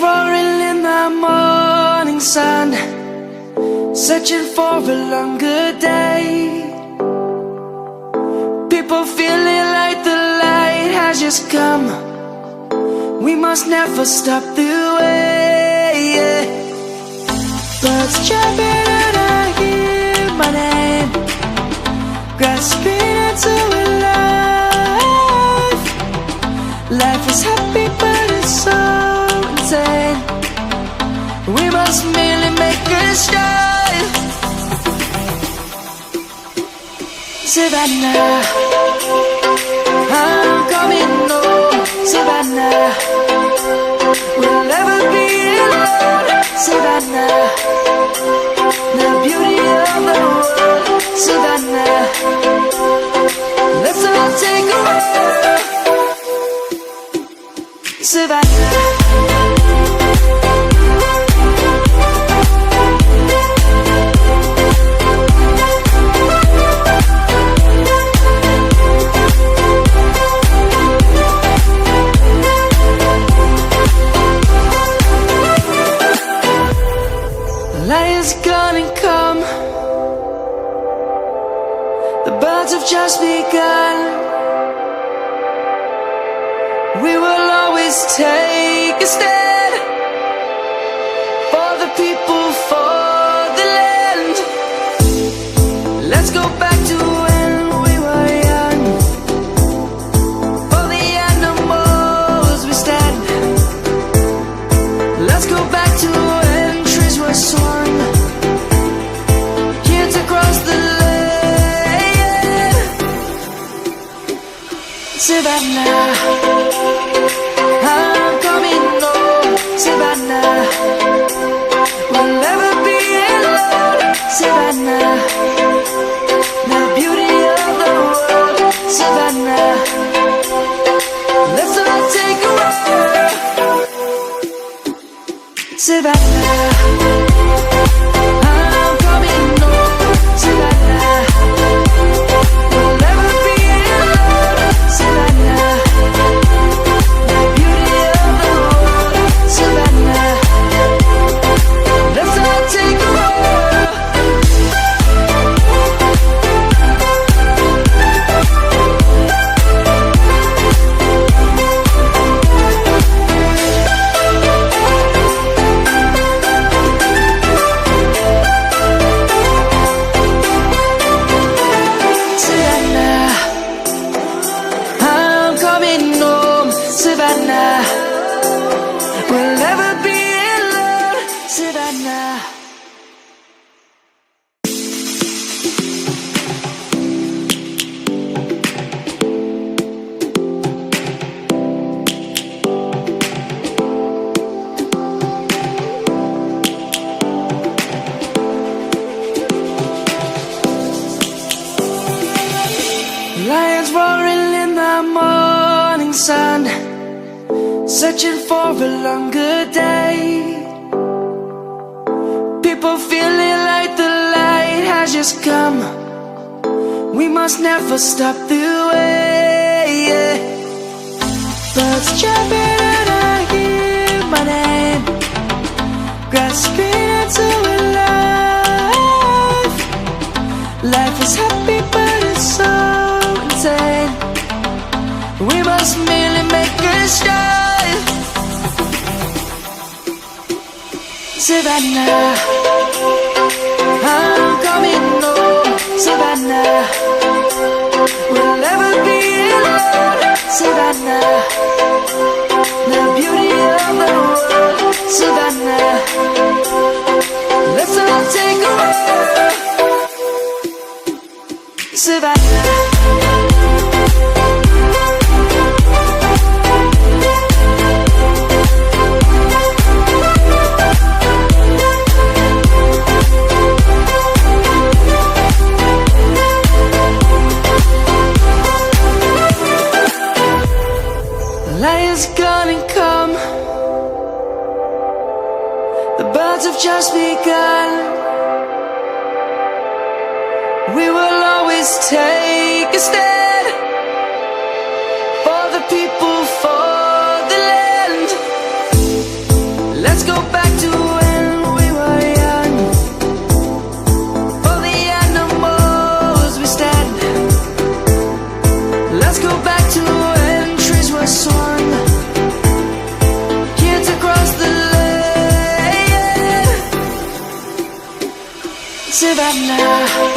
roaring in the morning sun, searching for a longer day. People feeling like the light has just come. We must never stop the way. Birds jumping and I hear my name, grasping into a life. Life is happy but it's so insane. We must merely make a start. Savannah, I'm coming home. Savannah, we'll never be alone. Savannah, the beauty of the world. Savannah, let's all take a walk. Savannah, lion's gonna come. The birds have just begun. We will always take a stand for the people, for the land. Let's go back to when we were young. For the animals we stand. Let's go back to when trees were swung, kids across the land. Savannah, I'm coming home. Savannah, we'll never be alone. Savannah, the beauty of the world. Savannah, let's all take a walk. Savannah, I'm coming home. Savannah, we'll never be alone. Savannah, the beauty of the world. Savannah, let's all take a walk. Savannah, I'm coming home. Savannah, we'll never be alone. Savannah. Lions roaring in the morning sun, searching for a longer day. People feeling like the light has just come. We must never stop the way. Birds jumping and I hear my name, grasping into a life. Life is happy but it's so insane. We must merely make a start. Savannah, I'm coming home. Savannah, we'll never be alone. Savannah, the beauty of the world. Savannah, let's all take a walk. Savannah, lion's gonna come. The birds have just begun. We will always take a stand for the people, for the land. Savannah.